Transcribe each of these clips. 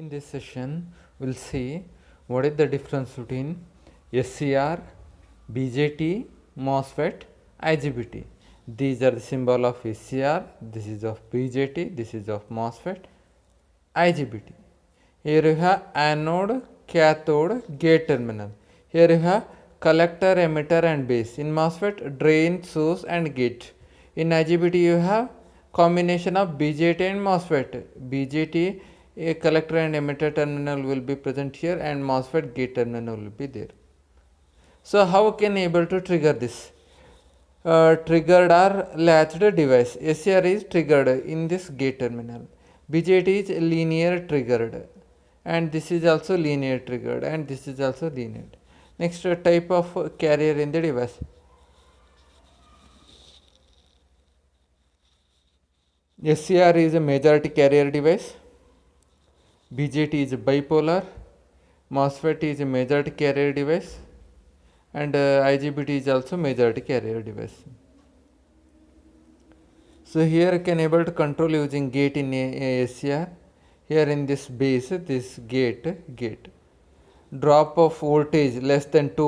In this session, we'll see what is the difference between SCR, BJT, MOSFET, IGBT. These are the symbol of SCR, this is of BJT, this is of MOSFET, IGBT. Here you have anode, cathode, gate terminal. Here you have collector, emitter and base. In MOSFET, drain, source and gate. In IGBT you have combination of BJT and MOSFET. BJT, a collector and emitter terminal will be present here, and MOSFET gate terminal will be there. So how can able to trigger this? Triggered or latched device. SCR is triggered in this gate terminal. BJT is linear triggered, and this is also linear triggered, and this is also linear. Next type of carrier in the device. SCR is a majority carrier device. BJT is bipolar. MOSFET is a majority carrier device, and IGBT is also majority carrier device. So here you can able to control using gate in a SCR. Here in this base, this gate. Drop of voltage less than 2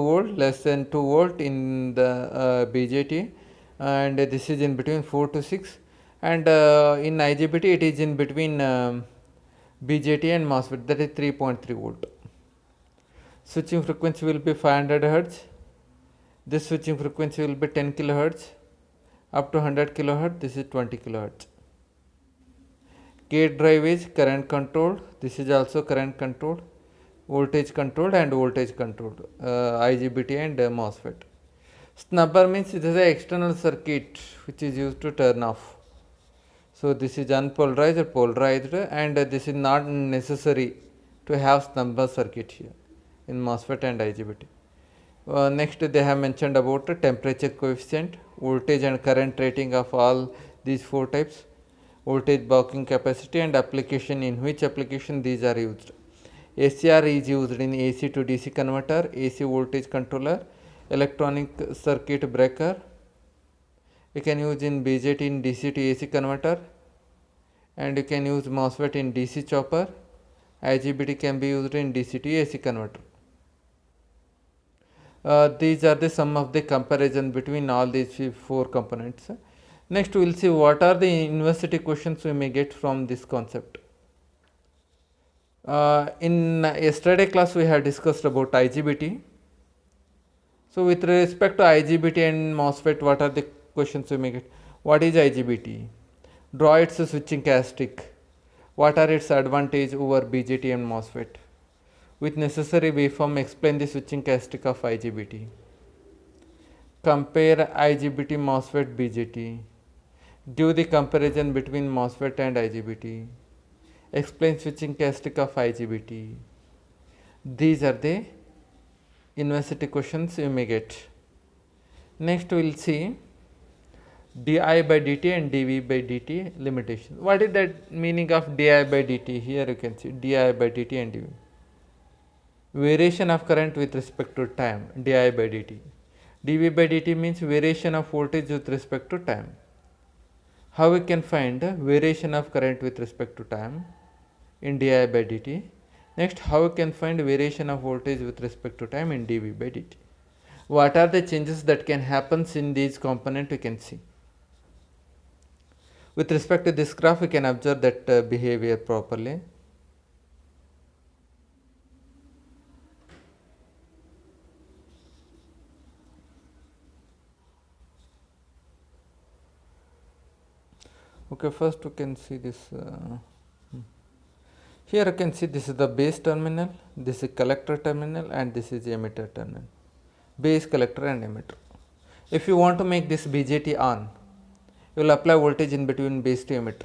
volt in the BJT, and this is in between 4 to 6, and in IGBT it is in between BJT and MOSFET, that is 3.3 volt. Switching frequency will be 500 Hz. This switching frequency will be 10 kHz up to 100 kHz. This is 20 kHz. Gate drive is current controlled. This is also current controlled, voltage controlled and voltage controlled, IGBT and MOSFET. Snubber means it is an external circuit which is used to turn off. So this is unpolarized or polarized, and this is not necessary to have snubber circuit here in MOSFET and IGBT. Next they have mentioned about the temperature coefficient, voltage and current rating of all these 4 types, voltage blocking capacity and application, in which application these are used. SCR is used in AC to DC converter, AC voltage controller, electronic circuit breaker. You can use in BJT in DC to AC converter, and you can use MOSFET in DC chopper. IGBT can be used in DC to AC converter. These are the some of the comparison between all these 4 components. Next we will see what are the university questions we may get from this concept. In yesterday class we have discussed about IGBT. So with respect to IGBT and MOSFET, what are the questions we may get? What is IGBT? Draw its switching characteristic. What are its advantage over BJT and MOSFET? With necessary waveform, explain the switching characteristic of IGBT. Compare IGBT, MOSFET, BJT. Give the comparison between MOSFET and IGBT. Explain switching characteristic of IGBT. These are the university questions you may get. Next we will see di by dt and dv by dt limitation. What is that meaning of di by dt? Here you can see di by dt and dv. Variation of current with respect to time, di by dt. dv by dt means variation of voltage with respect to time. How we can find variation of current with respect to time in di by dt? Next, how we can find variation of voltage with respect to time in dv by dt? What are the changes that can happen in these components we can see. With respect to this graph, we can observe that behavior properly. Okay, first we can see this. Here you can see this is the base terminal, this is collector terminal, and this is emitter terminal. Base, collector and emitter. If you want to make this BJT on, you will apply voltage in between base to emitter,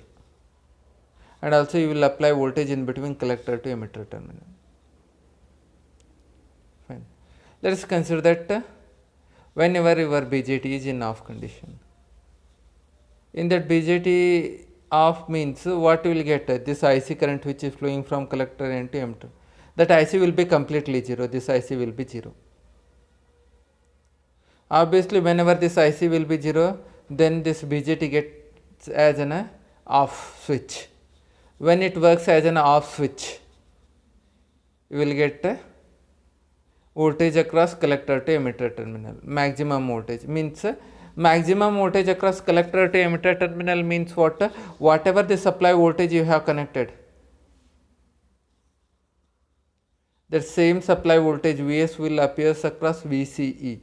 and also you will apply voltage in between collector to emitter terminal. Fine. Let us consider that whenever your BJT is in off condition. In that BJT off means what you will get? This IC current which is flowing from collector and to emitter. That IC will be completely 0. This IC will be 0. Obviously, whenever this IC will be 0, then this BJT gets as an off switch. When it works as an off switch, you will get voltage across collector to emitter terminal. Maximum voltage means maximum voltage across collector to emitter terminal means what? Whatever the supply voltage you have connected, that same supply voltage Vs will appears across VCE.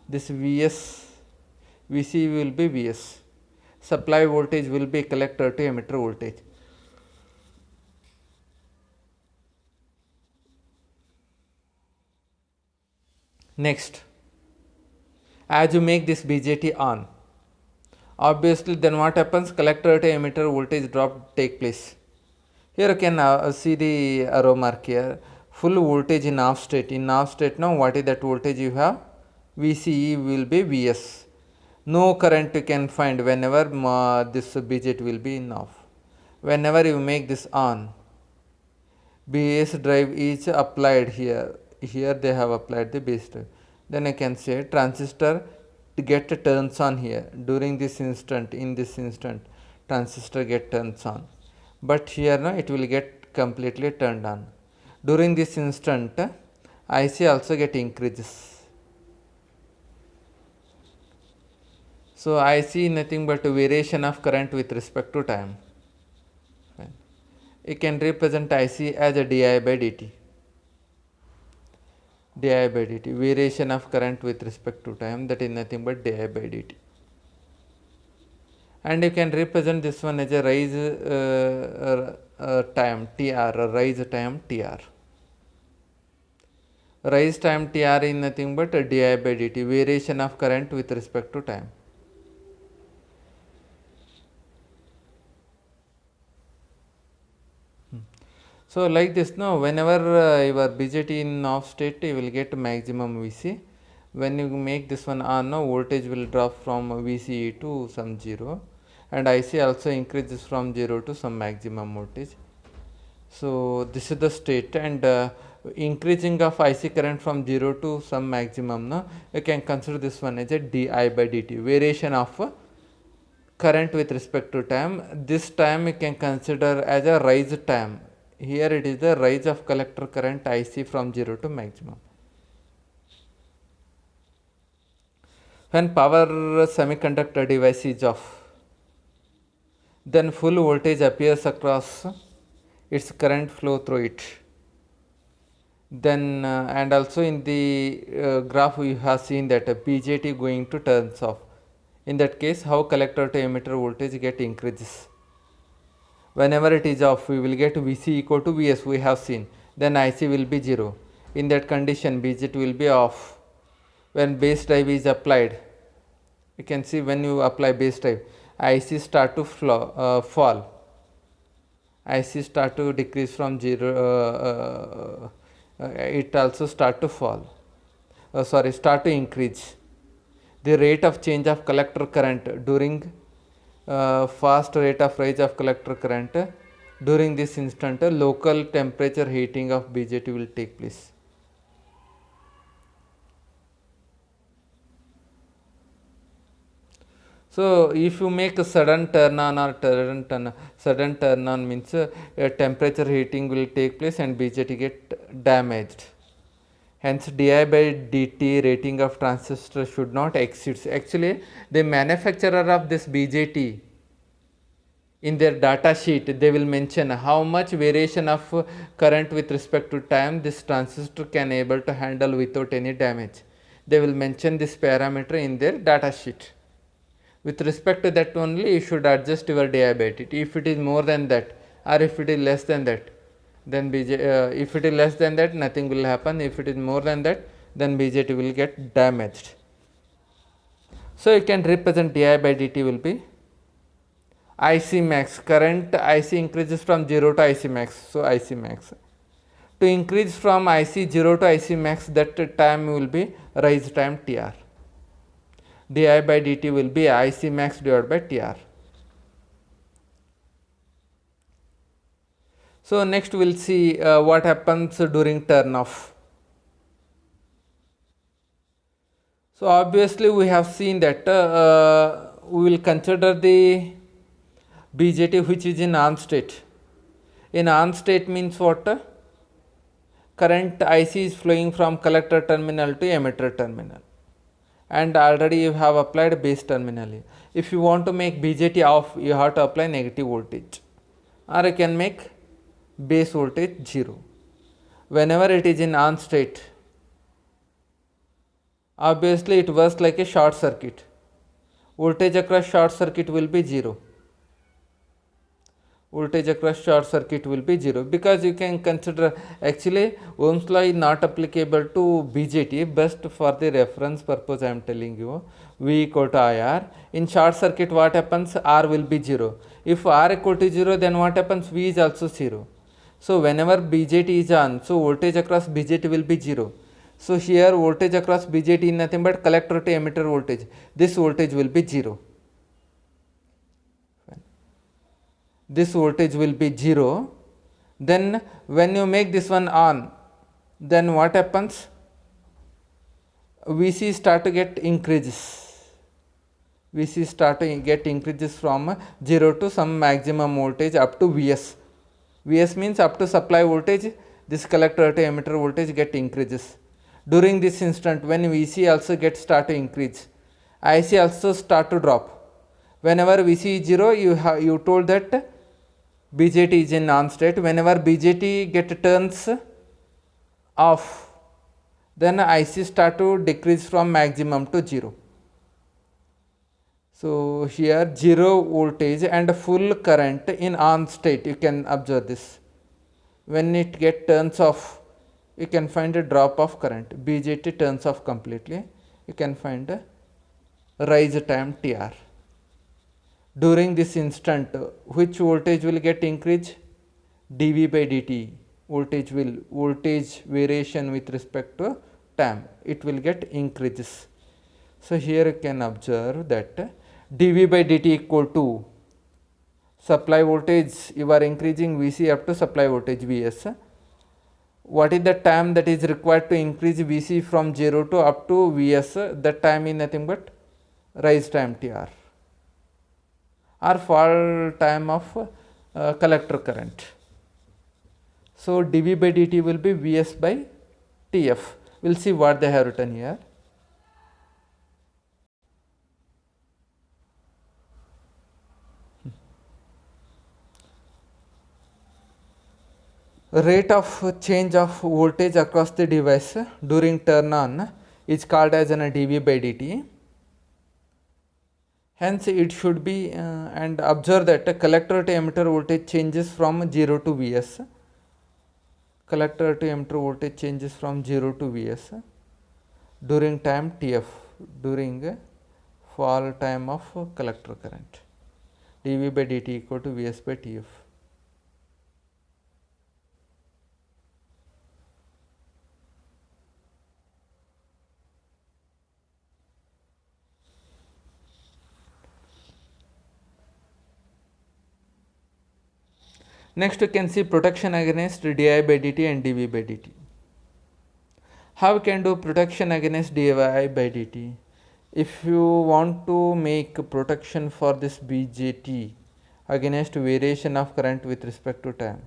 This VCE will be Vs. Supply voltage will be collector to emitter voltage. Next, as you make this BJT on, obviously then what happens? Collector to emitter voltage drop take place. Here you can see the arrow mark here. Full voltage in off state. In off state now, what is that voltage you have? VCE will be Vs. No current you can find whenever this BJT will be in off. Whenever you make this on, base drive is applied here. Here they have applied the base drive. Then I can say transistor get turns on here. During this instant, in this instant, transistor get turns on. But here now it will get completely turned on. During this instant, IC also get increases. So IC nothing but variation of current with respect to time. Fine. You can represent IC as a di by dt. Di by dt, variation of current with respect to time, that is nothing but di by dt. And you can represent this one as a rise time tr, rise time tr. Rise time tr is nothing but di by dt, variation of current with respect to time. So like this, no, whenever your BJT in off state, you will get maximum VC. When you make this one on, no, voltage will drop from VCE to some 0, and IC also increases from 0 to some maximum voltage. So this is the state, and increasing of IC current from 0 to some maximum, no, you can consider this one as a di by dt, variation of current with respect to time. This time you can consider as a rise time. Here it is the rise of collector current IC from 0 to maximum. When power semiconductor device is off, then full voltage appears across its current flow through it. Then and also in the graph we have seen that BJT going to turns off. In that case, how collector to emitter voltage get increases. Whenever it is off, we will get Vc equal to Vs, we have seen. Then IC will be 0. In that condition, BJT will be off. When base drive is applied, you can see when you apply base drive, IC start to fall. IC start to decrease from 0, it also start to fall. Start to increase. The rate of change of collector current during fast rate of rise of collector current, during this instant local temperature heating of BJT will take place. So if you make a sudden turn on or sudden turn on means a temperature heating will take place and BJT get damaged. Hence di by dt rating of transistor should not exceed. Actually, the manufacturer of this BJT, in their data sheet, they will mention how much variation of current with respect to time this transistor can able to handle without any damage. They will mention this parameter in their data sheet. With respect to that only, you should adjust your di by dt. If it is more than that, or if it is less than that, then if it is less than that, nothing will happen. If it is more than that, then BJT will get damaged. So you can represent di by dt will be IC max. Current IC increases from 0 to IC max. So IC max. To increase from IC 0 to IC max, that time will be rise time tr. Di by dt will be IC max divided by tr. So next we will see what happens during turn off. So obviously we have seen that we will consider the BJT which is in on state. In on state means what? current IC is flowing from collector terminal to emitter terminal, and already you have applied base terminal. If you want to make BJT off, you have to apply negative voltage, or you can make base voltage 0. Whenever it is in on state, obviously it works like a short circuit. Voltage across short circuit will be 0. Voltage across short circuit will be 0, because you can consider, actually Ohm's law is not applicable to BJT, but for the reference purpose I am telling you, V equal to IR. In short circuit what happens? R will be 0. If R equal to 0, then what happens? V is also 0. So whenever BJT is on, so voltage across BJT will be 0. So here voltage across BJT is nothing but collector to emitter voltage. This voltage will be 0. This voltage will be 0. Then when you make this one on, then what happens? VC start to get increases. VC start to get increases from 0 to some maximum voltage up to Vs. Vs means up to supply voltage. This collector to emitter voltage get increases. During this instant, when Vc also get start to increase, IC also start to drop. Whenever Vc is 0, you told that BJT is in on state. Whenever BJT get turns off, then IC start to decrease from maximum to 0. So here 0 voltage and full current in on state, you can observe this. When it get turns off, you can find a drop of current. BJT turns off completely, you can find a rise time TR. During this instant, which voltage will get increased? dV by dt. Voltage variation with respect to time, it will get increases. So here you can observe that dV by dt equal to supply voltage, you are increasing Vc up to supply voltage Vs. What is the time that is required to increase Vc from 0 to up to Vs? That time is nothing but rise time TR, or fall time of collector current. So dV by dt will be Vs by Tf. We will see what they have written here. Rate of change of voltage across the device during turn on is called as an dV by dt. Hence it should be and observe that collector to emitter voltage changes from 0 to Vs. Collector to emitter voltage changes from 0 to Vs during time Tf, during fall time of collector current. dV by dt equal to Vs by Tf. Next you can see protection against di by dt and dV by dt. How we can do protection against di by dt? If you want to make protection for this BJT against variation of current with respect to time,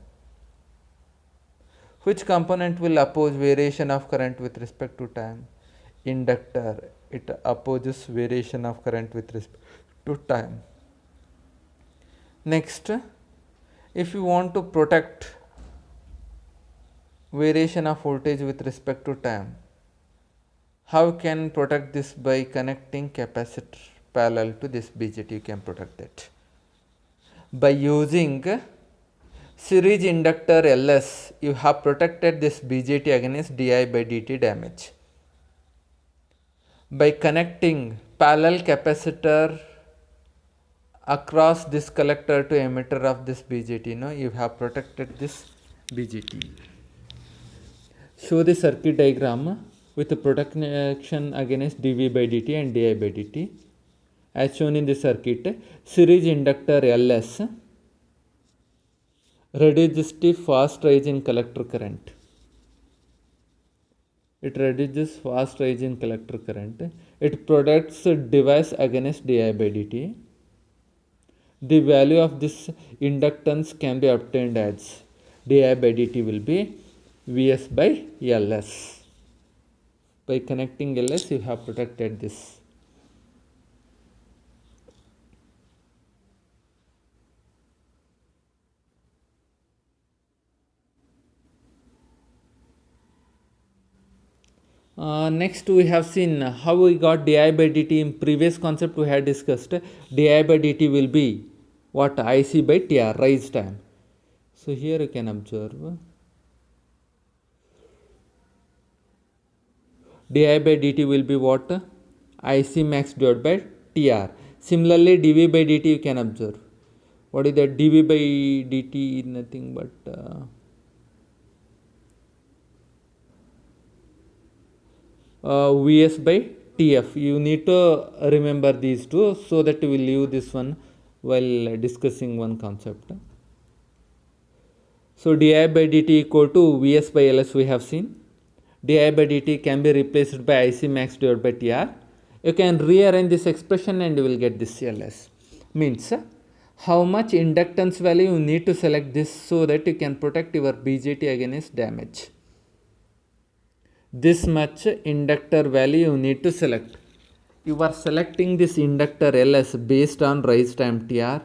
which component will oppose variation of current with respect to time? Inductor. It opposes variation of current with respect to time. Next, if you want to protect variation of voltage with respect to time, how can protect this? By connecting capacitor parallel to this BJT, you can protect it. By using series inductor Ls, you have protected this BJT against di by dt damage. By connecting parallel capacitor across this collector to emitter of this BJT, you have protected this BJT. Show the circuit diagram with the protection against dV by dt and di by dt. As shown in the circuit, series inductor Ls reduces the fast rise in collector current. It reduces fast rise in collector current. It protects the device against di by dt. The value of this inductance can be obtained as di by dt will be Vs by Ls. By connecting Ls, you have protected this. Next we have seen how we got di by dt. In previous concept we had discussed di by dt will be what? Ic by tr, rise time. So here you can observe di by dt will be what? Ic max divided by tr. Similarly dv by dt you can observe. What is that? dv by dt is nothing but Vs by Tf. You need to remember these two so that we will leave this one while discussing one concept. So di by dt equal to Vs by Ls we have seen. Di by dt can be replaced by Ic max divided by Tr. You can rearrange this expression and you will get this Ls. Means how much inductance value you need to select this so that you can protect your BJT against damage. This much inductor value you need to select. You are selecting this inductor Ls based on rise time Tr,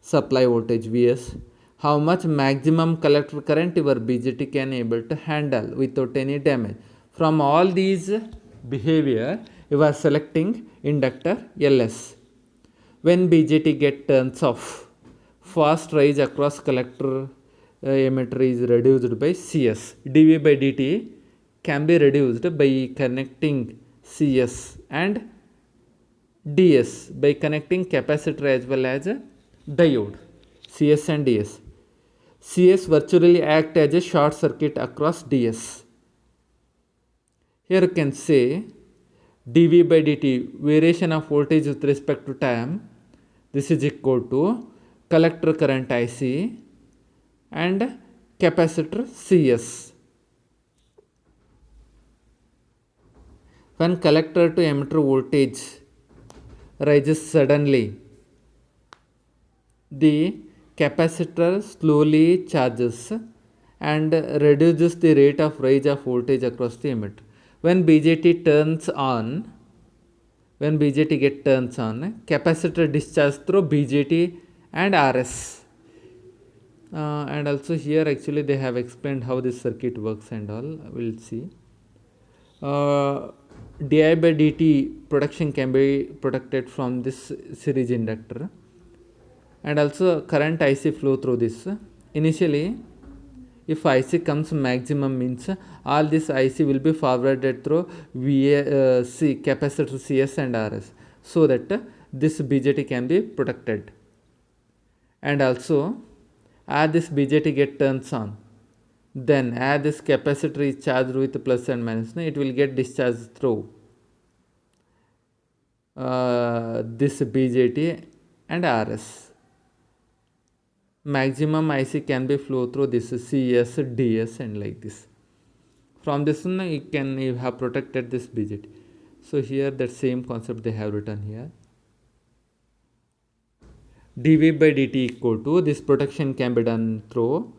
supply voltage Vs, how much maximum collector current your BJT can able to handle without any damage. From all these behavior, you are selecting inductor Ls. When BJT get turns off, fast rise across collector emitter is reduced by Cs. dV by dt can be reduced by connecting Cs and ds by connecting capacitor as well as diode. Cs and ds. Cs virtually act as a short circuit across ds. Here you can say dV by dt, variation of voltage with respect to time, this is equal to collector current IC and capacitor Cs. When collector to emitter voltage rises suddenly, the capacitor slowly charges and reduces the rate of rise of voltage across the emitter. When BJT turns on, capacitor discharge through BJT and RS. And also here actually they have explained how this circuit works and all. We'll see. Di by dt protection can be protected from this series inductor, and also current IC flow through this. Initially, if IC comes maximum means all this IC will be forwarded through capacitor Cs and Rs so that this BJT can be protected. And also as this BJT get turns on, then as this capacitor is charged with plus and minus, it will get discharged through this BJT and RS. Maximum IC can be flow through this CS, DS and like this. From this one you have protected this BJT. So here that same concept they have written here. dV by dt equal to, this protection can be done through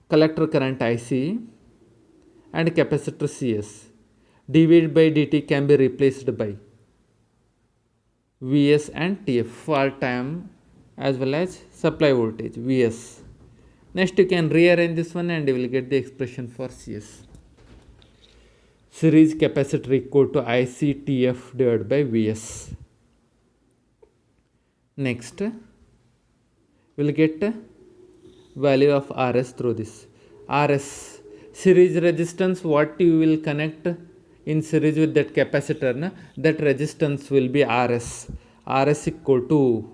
collector current IC and capacitor CS. dV by dt can be replaced by Vs and Tf for time as well as supply voltage Vs. Next you can rearrange this one and you will get the expression for Cs. Series capacitor equal to ICTF divided by Vs. Next we will get value of Rs through this. Rs, series resistance, what you will connect in series with that capacitor, that resistance will be Rs. Rs equal to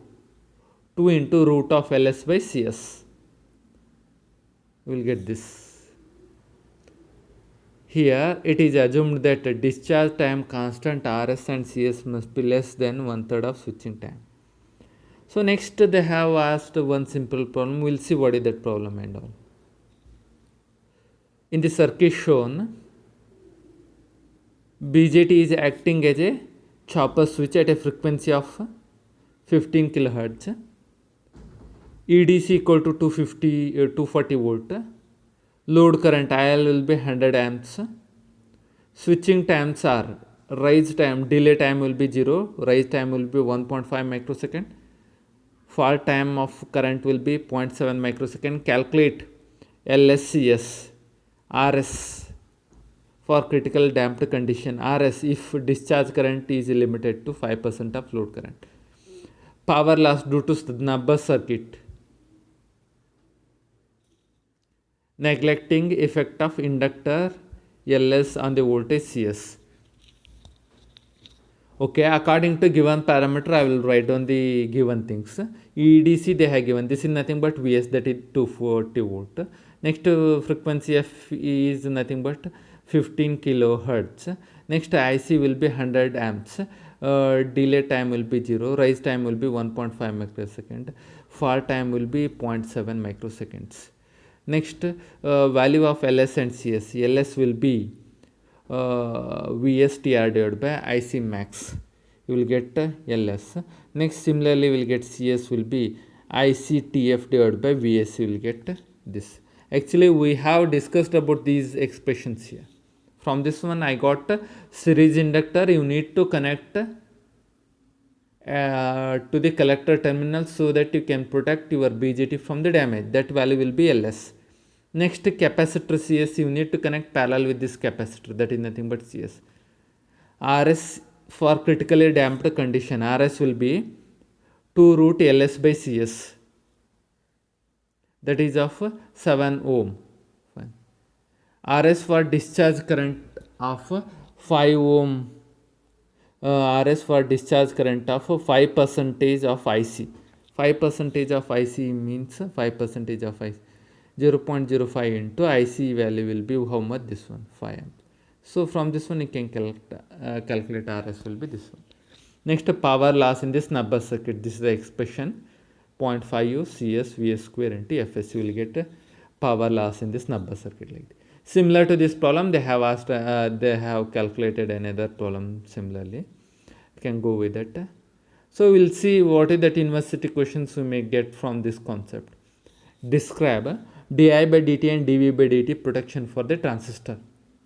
2 into root of Ls by Cs. We will get this. Here it is assumed that discharge time constant Rs and Cs must be less than 1/3 of switching time. So next they have asked one simple problem. We will see what is that problem and all. In the circuit shown, BJT is acting as a chopper switch at a frequency of 15 kHz. EDC equal to 240 volt. Load current IL will be 100 amps. Switching times are rise time, delay time will be 0, rise time will be 1.5 microsecond, fall time of current will be 0.7 microsecond. Calculate LSCS, RS for critical damped condition, RS if discharge current is limited to 5% of load current. Power loss due to snub circuit, neglecting effect of inductor LS on the voltage CS. Okay, according to given parameter, I will write down the given things. EDC they have given, this is nothing but Vs, that is 240 volt. Next frequency F is nothing but 15 kilohertz. Next IC will be 100 amps. Delay time will be 0, rise time will be 1.5 microsecond, fall time will be 0.7 microseconds. Next value of LS and CS. LS will be VSTR divided by IC max. You will get LS. Next similarly we will get CS will be ICTF divided by VS. You will get this. Actually we have discussed about these expressions here. From this one I got series inductor. You need to connect to the collector terminal so that you can protect your BJT from the damage. That value will be LS. Next capacitor CS, you need to connect parallel with this capacitor, that is nothing but CS. RS for critically damped condition, RS will be 2 root LS by CS, that is of 7 ohm. Fine. RS for discharge current of 5 ohm, RS for discharge current of 5% of IC. 5% of IC means 5% of IC. 0.05 into IC value will be how much? This one, 5 amp. So from this one you can calculate RS will be this one. Next power loss in this snub circuit. This is the expression 0.5 CS Vs square into Fs. You will get power loss in this snub circuit like that. Similar to this problem, they have asked, they have calculated another problem similarly. You can go with it. So we'll see what is that university questions we may get from this concept. Describe di by dt and dv by dt protection for the transistor.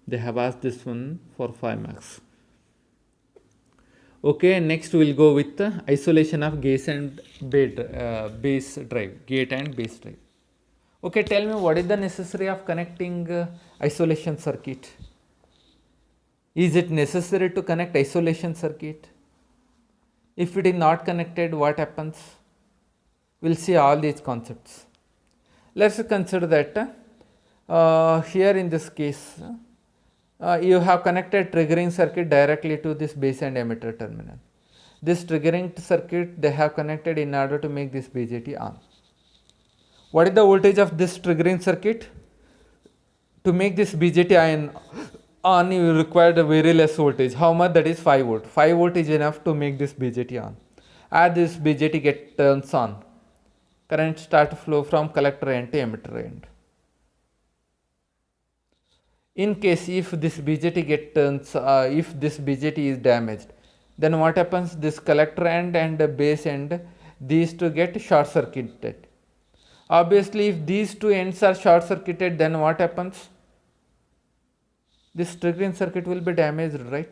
They have asked this one for 5 marks. Okay, next we will go with the isolation of gate and base drive, gate and base drive. Okay, tell me what is the necessary of connecting isolation circuit? Is it necessary to connect isolation circuit? If it is not connected, what happens? We'll see all these concepts. Let's consider that here in this case, you have connected triggering circuit directly to this base and emitter terminal. This triggering circuit they have connected in order to make this BJT on. What is the voltage of this triggering circuit? To make this BJT on, you require a very less voltage. How much? That is 5 volt. 5 volt is enough to make this BJT on. As this BJT get turns on, current start to flow from collector end to emitter end. In case if this BJT get turns, if this BJT is damaged, then what happens? This collector end and the base end, these two get short circuited. Obviously, if these two ends are short circuited, then what happens? This triggering circuit will be damaged, right?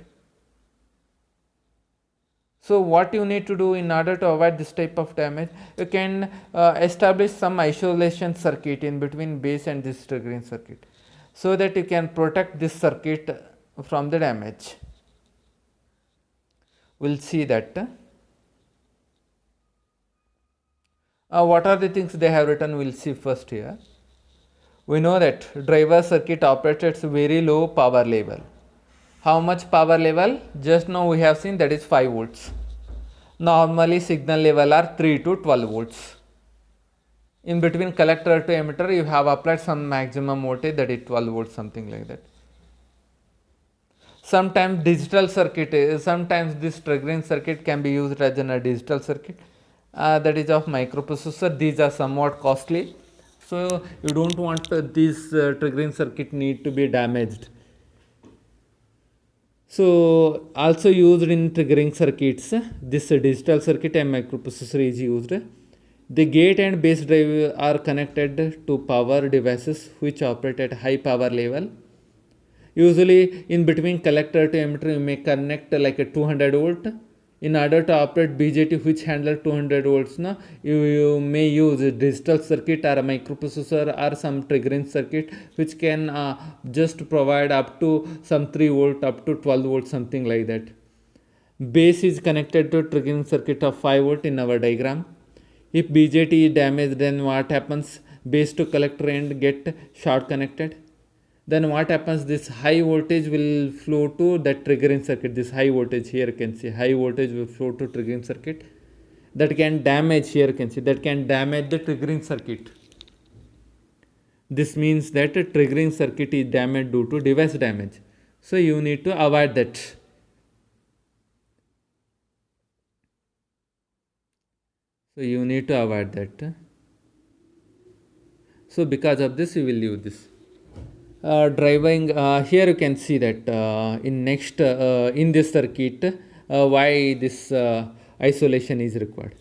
So what you need to do in order to avoid this type of damage, you can establish some isolation circuit in between base and this triggering circuit, so that you can protect this circuit from the damage. We'll see that. What are the things they have written? We'll see first here. We know that driver circuit operates at very low power level. How much power level? Just now we have seen that is 5 volts. Normally signal level are 3 to 12 volts. In between collector to emitter you have applied some maximum voltage, that is 12 volts, something like that. Sometimes digital circuit, sometimes this triggering circuit can be used as a digital circuit, that is of microprocessor. These are somewhat costly, so you don't want this triggering circuit need to be damaged. So also used in triggering circuits, this digital circuit and microprocessor is used The gate and base drive are connected to power devices which operate at high power level. Usually in between collector to emitter you may connect like a 200 volt. In order to operate BJT which handle 200 volts, na, you may use a digital circuit or a microprocessor or some triggering circuit which can just provide up to some 3 volt up to 12 volt, something like that. Base is connected to triggering circuit of 5 volt in our diagram. If BJT is damaged, then what happens? Base to collector end get short connected. Then what happens? This high voltage will flow to that triggering circuit. This high voltage here you can see high voltage will flow to triggering circuit. That can damage, here you can see, that can damage the triggering circuit. This means that a triggering circuit is damaged due to device damage. So you need to avoid that. So you need to avoid that. So because of this, you will use this. Driving here you can see that in next in this circuit why this isolation is required.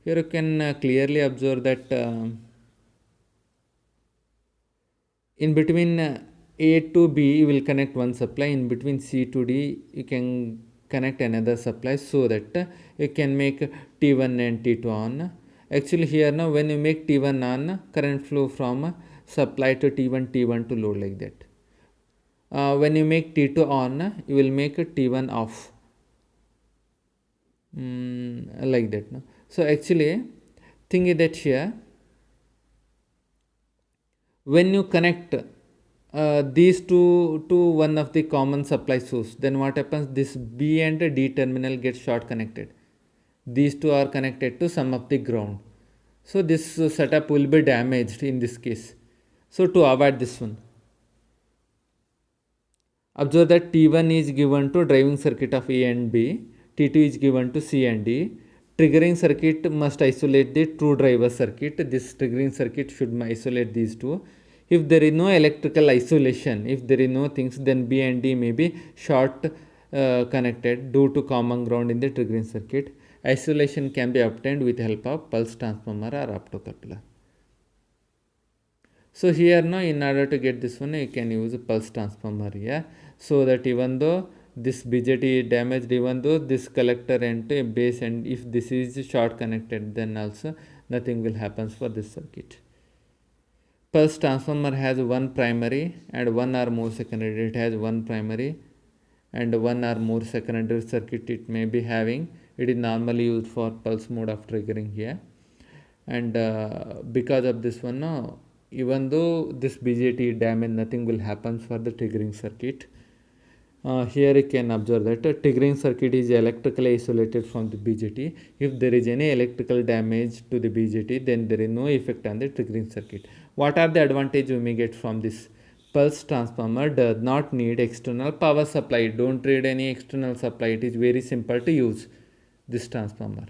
Here you can clearly observe that in between A to B you will connect one supply, in between C to D you can connect another supply, so that you can make T1 and T2 on. Actually here now when you make T1 on, current flow from supply to T1 to load, like that. When you make T2 on, you will make a T1 off, like that. No? So actually thing is that here when you connect these two to one of the common supply source, then what happens? This B and D terminal gets short connected. These two are connected to some of the ground. So this setup will be damaged in this case. So to avoid this one, observe that T1 is given to driving circuit of A and B, T2 is given to C and D. Triggering circuit must isolate the true driver circuit. This triggering circuit should isolate these two. If there is no electrical isolation, if there is no things, then B and D may be short connected due to common ground in the triggering circuit. Isolation can be obtained with help of pulse transformer or optocoupler. So here now in order to get this one, you can use a pulse transformer here, so that even though this BJT is damaged, even though this collector and base, and if this is short connected, then also nothing will happen for this circuit. Pulse transformer has one primary and one or more secondary. It has one primary and one or more secondary circuit it may be having. It is normally used for pulse mode of triggering here. And because of this one, now even though this BJT damage, nothing will happen for the triggering circuit. Here you can observe that triggering circuit is electrically isolated from the BJT. If there is any electrical damage to the BJT, then there is no effect on the triggering circuit. What are the advantages we may get from this? Pulse transformer does not need external power supply. Don't need any external supply. It is very simple to use this transformer.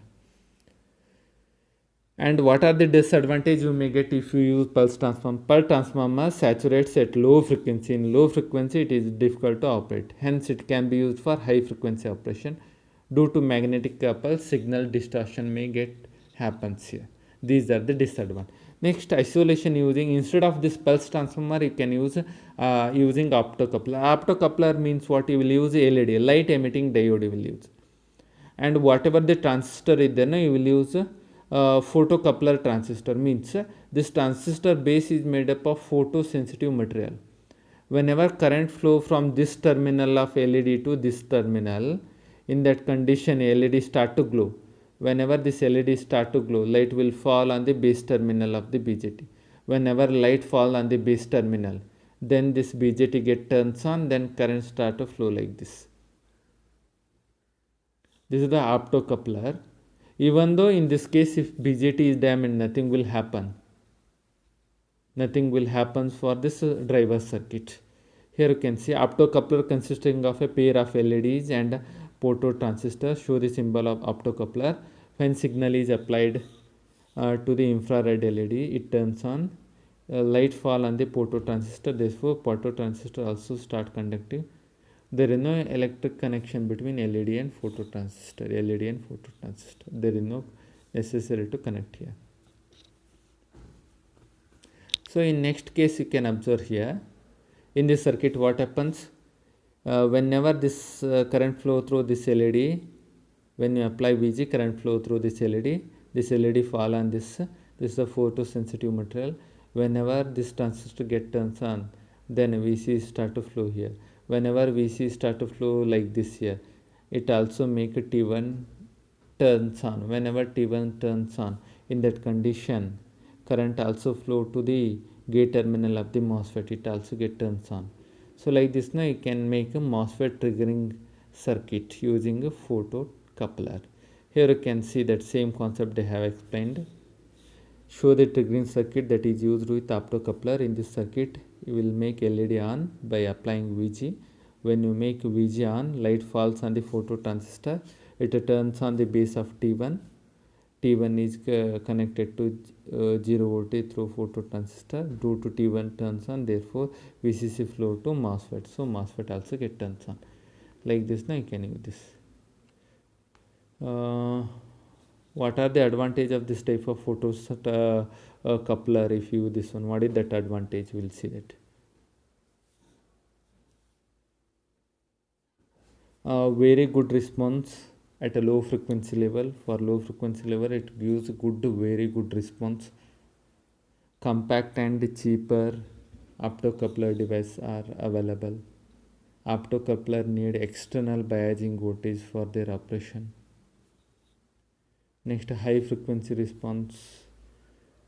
And what are the disadvantages you may get if you use pulse transformer? Pulse transformer saturates at low frequency. In low frequency, it is difficult to operate. Hence, it can be used for high frequency operation. Due to magnetic couple, signal distortion may get happens here. These are the disadvantages. Next, isolation using, instead of this pulse transformer, you can use using optocoupler. Optocoupler means what? You will use LED, light emitting diode you will use. And whatever the transistor is there, you will use photocoupler transistor. Means this transistor base is made up of photosensitive material. Whenever current flow from this terminal of LED to this terminal, in that condition LED start to glow. Whenever this LED start to glow, light will fall on the base terminal of the BJT. Whenever light fall on the base terminal, then this BJT get turns on, then current start to flow like this. This is the optocoupler. Even though in this case if BJT is damaged, nothing will happen. Nothing will happen for this driver circuit. Here you can see optocoupler consisting of a pair of LEDs and phototransistor. Show the symbol of optocoupler. When signal is applied to the infrared LED, it turns on. Light fall on the phototransistor. Therefore, phototransistor also start conducting. There is no electric connection between LED and phototransistor. LED and phototransistor. There is no necessary to connect here. So in next case you can observe here, in this circuit what happens, whenever this current flow through this LED, when you apply VG, current flow through this LED fall on this is a photosensitive material. Whenever this transistor get turns on, then VC start to flow here. Whenever VC start to flow like this here, it also make a T1 turns on. Whenever T1 turns on, in that condition current also flow to the gate terminal of the MOSFET, it also get turns on. So like this now you can make a MOSFET triggering circuit using a photocoupler. Here you can see that same concept they have explained. Show the triggering circuit that is used with optocoupler. In this circuit you will make LED on by applying VG. When you make VG on, light falls on the phototransistor, it turns on the base of T1. T1 is connected to 0 voltage through phototransistor. Due to T1 turns on, therefore VCC flow to MOSFET. So MOSFET also get turns on. Like this now you can use this. What are the advantage of this type of coupler? If you use this one, what is that advantage? We'll see that. Very good response at a low frequency level. For low frequency level it gives very good response. Compact and cheaper optocoupler devices are available. Optocoupler need external biasing voltage for their operation. Next, high frequency response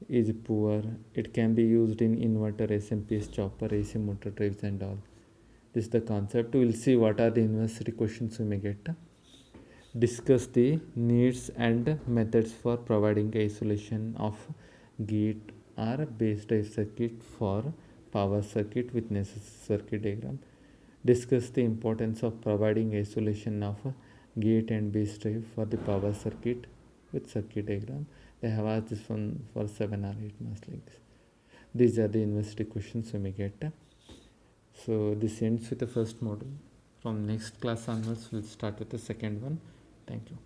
is poor. It can be used in inverter, SMPS, chopper, AC motor drives and all. This is the concept. We'll see what are the university questions we may get. Discuss the needs and methods for providing isolation of gate or base drive circuit for power circuit with necessary circuit diagram. Discuss the importance of providing isolation of gate and base drive for the power circuit with circuit diagram. They have asked this one for 7 or 8 marks like this. These are the university questions we may get. So this ends with the first module. From next class onwards we'll start with the second one. Thank you.